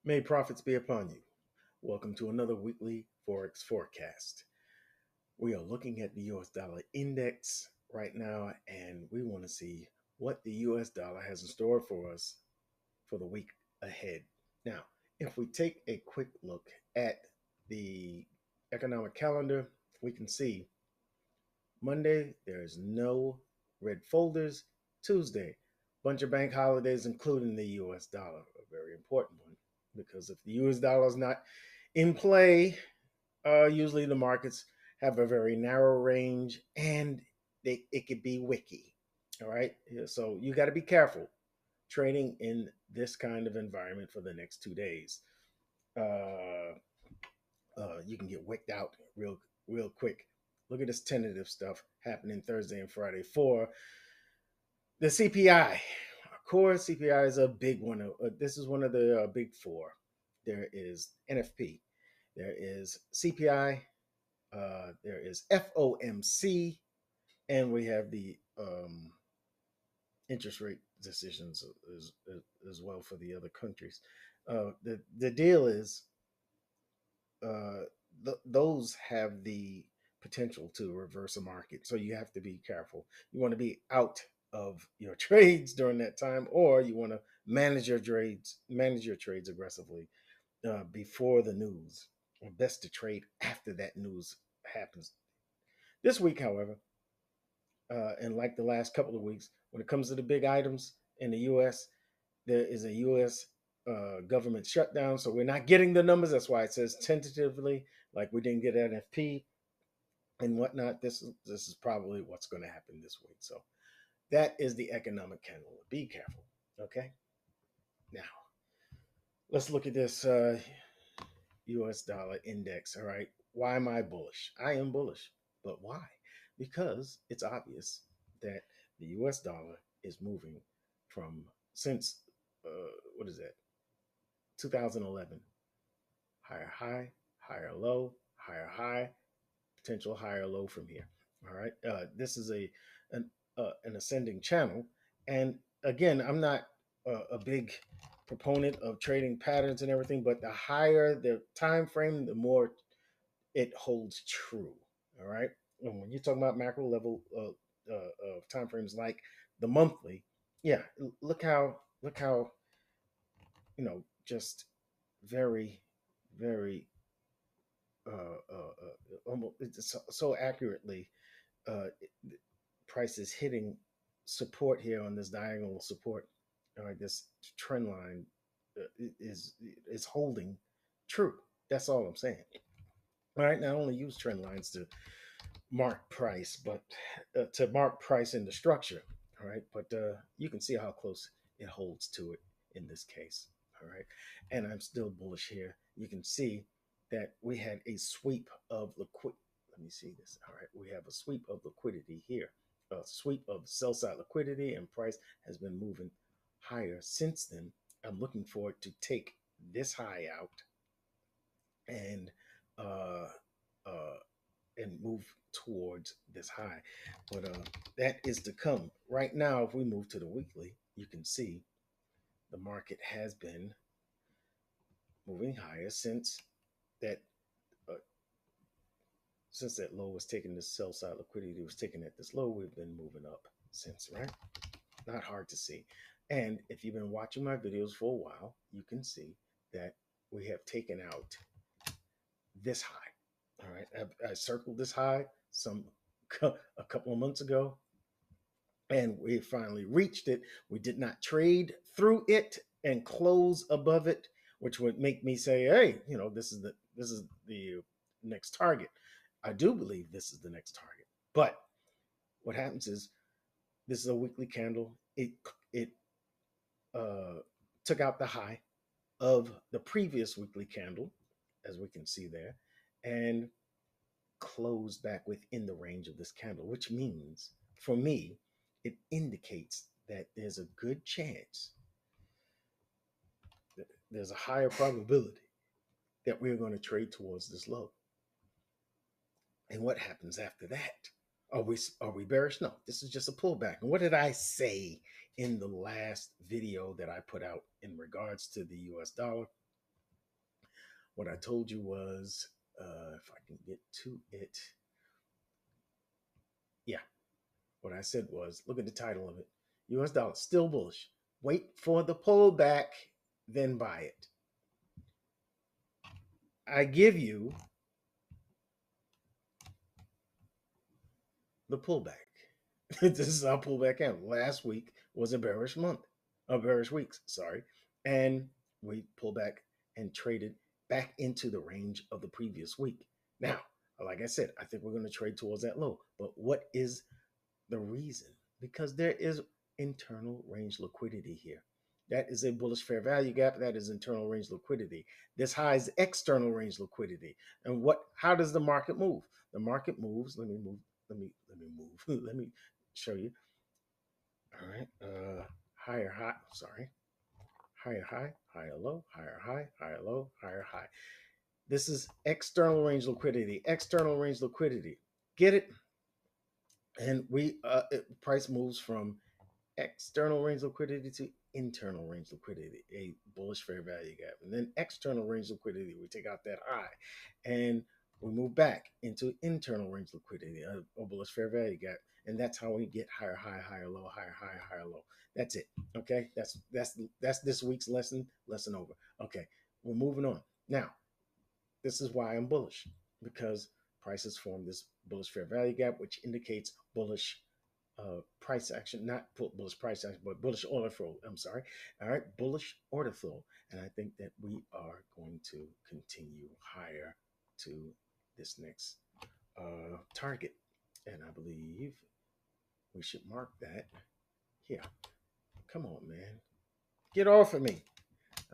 May profits be upon you. Welcome to another weekly Forex Forecast. We are looking at the US dollar index right now, and we want to see what the US dollar has in store for us for the week ahead. Now, if we take a quick look at the economic calendar, we can see Monday, there is no red folders. Tuesday, bunch of bank holidays, including the US dollar, a very important one, because if the US dollar is not in play, usually the markets have a very narrow range and it could be wicky. All right. Yeah, so you got to be careful trading in this kind of environment for the next 2 days. Uh, you can get wicked out real quick. Look at this tentative stuff happening Thursday and Friday for the CPI. Core CPI is a big one. This is one of the big four. There is NFP, there is CPI, there is FOMC, and we have the interest rate decisions as well for the other countries. The deal is uh, those have the potential to reverse a market. So you have to be careful. You want to be out of your trades during that time, or you want to manage your trades aggressively before the news, or best to trade after that news happens. This week, however, and like the last couple of weeks, when it comes to the big items in the U.S., there is a U.S. Government shutdown, so we're not getting the numbers. That's why it says tentatively, like we didn't get NFP and whatnot. This is probably what's going to happen this week. So that is the economic candle. Be careful, okay? Now let's look at this U.S. dollar index. All right, why am I bullish? I am bullish, but why? Because it's obvious that the U.S. dollar is moving from since what is that? 2011, higher high, higher low, higher high, potential higher low from here. All right, this is an ascending channel, and again, I'm not a big proponent of trading patterns and everything, but the higher the time frame, the more it holds true. All right, and when you're talking about macro level of time frames like the monthly, yeah, look how just very very almost it's so accurately uh, price is hitting support here on this diagonal support. All right, this trend line is holding true. That's all I'm saying. All right, not only use trend lines to mark price, but to mark price in the structure. All right, but you can see how close it holds to it in this case. All right, and I'm still bullish here. You can see that we had a sweep of liquid. Let me see this. All right, we have a sweep of liquidity here, a sweep of sell side liquidity, and price has been moving higher since then. I'm looking for it to take this high out and uh, uh, and move towards this high. But that is to come. Right now, if we move to the weekly, you can see the market has been moving higher that uh, since that low was taking this sell side liquidity was taken at this low. We've been moving up since, right? Not hard to see. And if you've been watching my videos for a while, you can see that we have taken out this high. All right, I circled this high a couple of months ago, and we finally reached it. We did not trade through it and close above it, which would make me say, "Hey, this is the next target." I do believe this is the next target, but what happens is this is a weekly candle. It uh, took out the high of the previous weekly candle, as we can see there, and closed back within the range of this candle, which means for me, it indicates that there's a good chance, that there's a higher probability that we're going to trade towards this low. And what happens after that? Are we bearish? No, this is just a pullback. And what did I say in the last video that I put out in regards to the US dollar? what I told you was, if I can get to it, yeah, what I said was, look at the title of it: US dollar still bullish. Wait for the pullback, then buy it. I give you the pullback. This is our pullback out. Last week was a bearish month, a bearish weeks, sorry. And we pulled back and traded back into the range of the previous week. Now, like I said, I think we're going to trade towards that low. But what is the reason? Because there is internal range liquidity here. That is a bullish fair value gap. That is internal range liquidity. This high is external range liquidity. And how does the market move? The market moves. Let me move. Let me show you. All right. Higher high. Sorry. Higher high, higher low, higher high, higher low, higher high. This is external range liquidity. External range liquidity. Get it? And price moves from external range liquidity to internal range liquidity, a bullish fair value gap. And then external range liquidity, we take out that high and we move back into internal range liquidity, a bullish fair value gap. And that's how we get higher high, higher low, higher high, higher low. That's it. Okay. That's this week's lesson over. Okay. We're moving on. Now, this is why I'm bullish, because prices form this bullish fair value gap, which indicates bullish price action, not bullish price action, but bullish order flow. I'm sorry. All right, bullish order flow. And I think that we are going to continue higher to this next target. And I believe we should mark that here. Come on, man. Get off of me.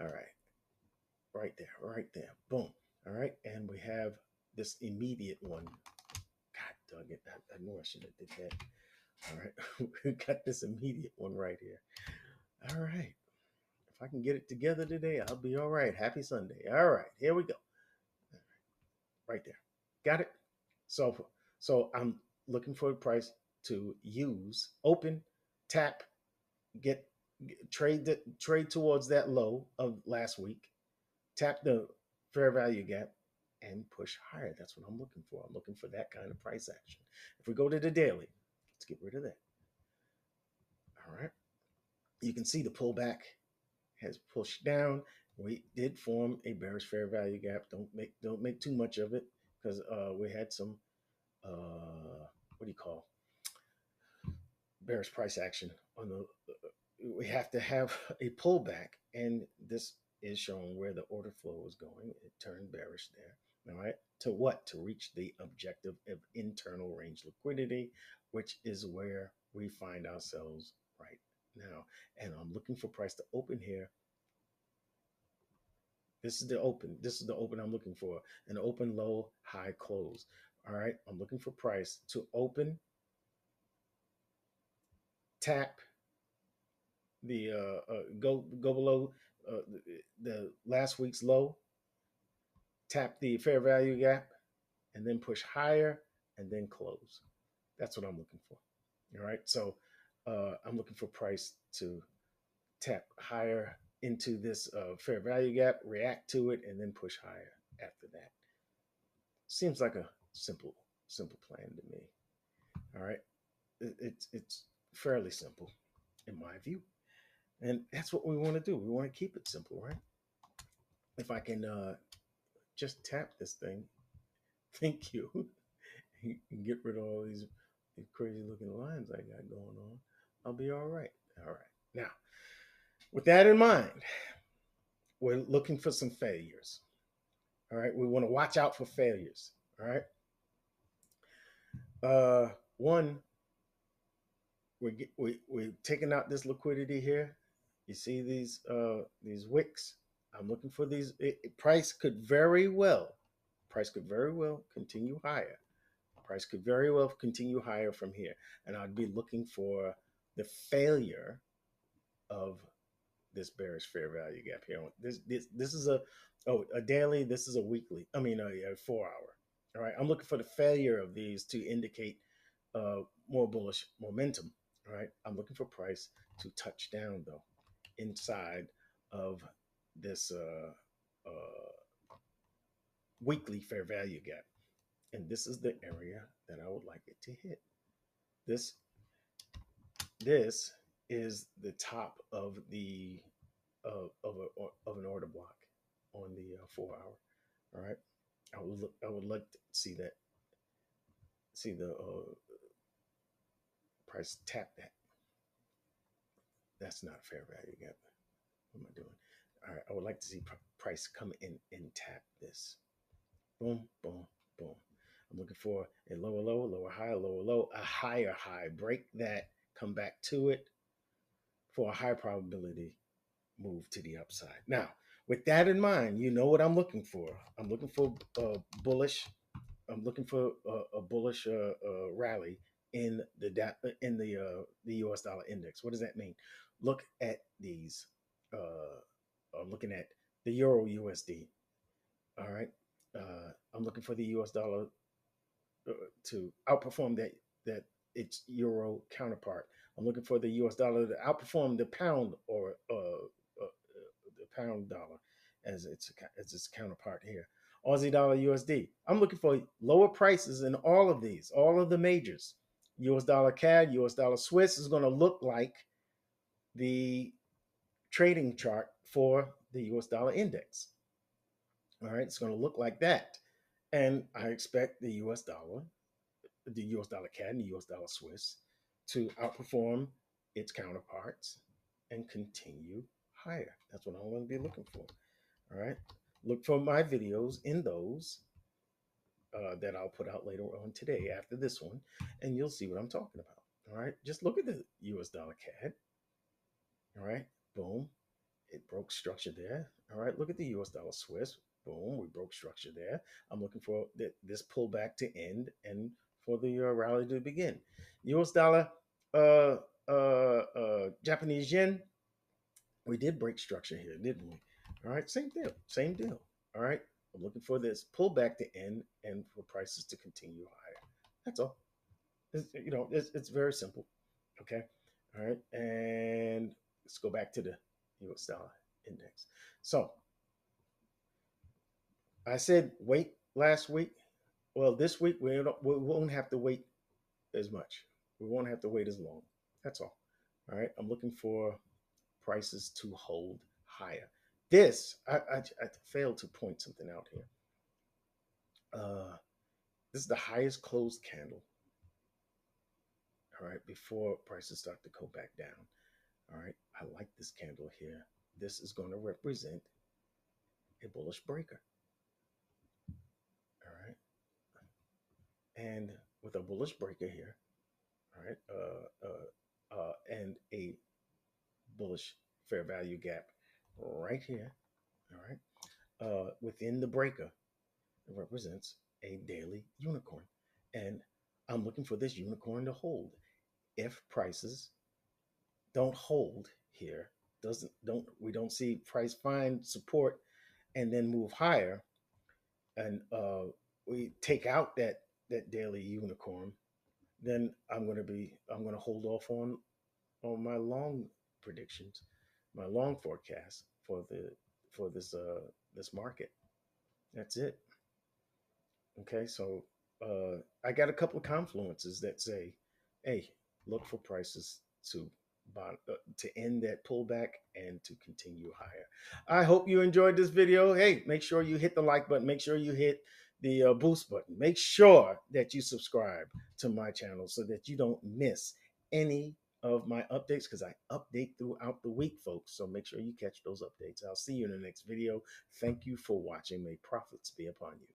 All right. Right there, right there. Boom. All right. And we have this immediate one. God dang it. I know I should have did that. All right. We got this immediate one right here. All right. If I can get it together today, I'll be all right. Happy Sunday. All right. Here we go. Right there. Got it? So I'm looking for a price to use, open, tap, trade towards that low of last week, tap the fair value gap, and push higher. That's what I'm looking for. I'm looking for that kind of price action. If we go to the daily, let's get rid of that. All right. You can see the pullback has pushed down. We did form a bearish fair value gap. Don't make too much of it, because we had some what do you call bearish price action on the. We have to have a pullback, and this is showing where the order flow is going. It turned bearish there. All right. To what? To reach the objective of internal range liquidity, which is where we find ourselves right now. And I'm looking for price to open here. This is the open. This is the open I'm looking for. An open, low, high, close. All right. I'm looking for price to open, tap the go below the last week's low, tap the fair value gap, and then push higher and then close. That's what I'm looking for. All right. So I'm looking for price to tap higher into this fair value gap, react to it, and then push higher after that. Seems like a simple plan to me. All right. It's fairly simple in my view. And that's what we want to do. We want to keep it simple, right? If I can just tap this thing, thank you, and get rid of all these crazy looking lines I got going on, I'll be all right. All right. Now, with that in mind, we're looking for some failures. All right. We want to watch out for failures. All right. One, we're taking out this liquidity here. You see these wicks. I'm looking for these. Price could very well continue higher. Price could very well continue higher from here, and I'd be looking for the failure of this bearish fair value gap here. This is a daily. This is a weekly. I mean a 4 hour. All right. I'm looking for the failure of these to indicate more bullish momentum. All right. I'm looking for price to touch down though inside of this weekly fair value gap. And this is the area that I would like it to hit. This this is the top of the of an order block on the 4 hour. All right, I would like to see that, see the price tap that. That's not a fair value gap. What am I doing? All right, I would like to see price come in and tap this. Boom, boom, boom. I'm looking for a lower low, lower high, lower low, a higher high. Break that, come back to it for a high probability move to the upside. Now, with that in mind, you know what I'm looking for. I'm looking for bullish. I'm looking for a bullish rally in the U.S. dollar index. What does that mean? Look at these. I'm looking at the Euro USD. All right. I'm looking for the U.S. dollar to outperform that its euro counterpart. I'm looking for the U.S. dollar to outperform the pound or the pound dollar as its counterpart here. Aussie dollar USD. I'm looking for lower prices in all of these, all of the majors. U.S. dollar CAD, U.S. dollar Swiss is going to look like the trading chart for the U.S. dollar index. All right, it's going to look like that. And I expect the US dollar, the US dollar CAD and the US dollar Swiss to outperform its counterparts and continue higher. That's what I'm going to be looking for. All right. Look for my videos in those that I'll put out later on today after this one, and you'll see what I'm talking about. All right. Just look at the US dollar CAD. All right. Boom. It broke structure there. All right. Look at the US dollar Swiss. Boom. We broke structure there. I'm looking for this pullback to end and for the rally to begin. US dollar, Japanese yen. We did break structure here, didn't we? All right. Same deal. Same deal. All right. I'm looking for this pullback to end and for prices to continue higher. That's all. It's very simple. Okay. All right. And let's go back to the US dollar index. So I said wait last week. Well, this week we won't have to wait as much. We won't have to wait as long. That's all. All right. I'm looking for prices to hold higher. I failed to point something out here. This is the highest closed candle. All right. Before prices start to go back down. All right. I like this candle here. This is going to represent a bullish breaker. All right. And with a bullish breaker here, all right, and a bullish fair value gap right here, all right, within the breaker, it represents a daily unicorn. And I'm looking for this unicorn to hold. If prices don't hold here, we don't see price find support and then move higher, and we take out that daily unicorn, then I'm going to hold off on my long predictions, my long forecast for this market. That's it. Okay, so I got a couple of confluences that say, hey, look for prices to end that pullback and to continue higher. I hope you enjoyed this video. Hey, make sure you hit the like button. Make sure you hit the boost button. Make sure that you subscribe to my channel so that you don't miss any of my updates, because I update throughout the week, folks. So make sure you catch those updates. I'll see you in the next video. Thank you for watching. May profits be upon you.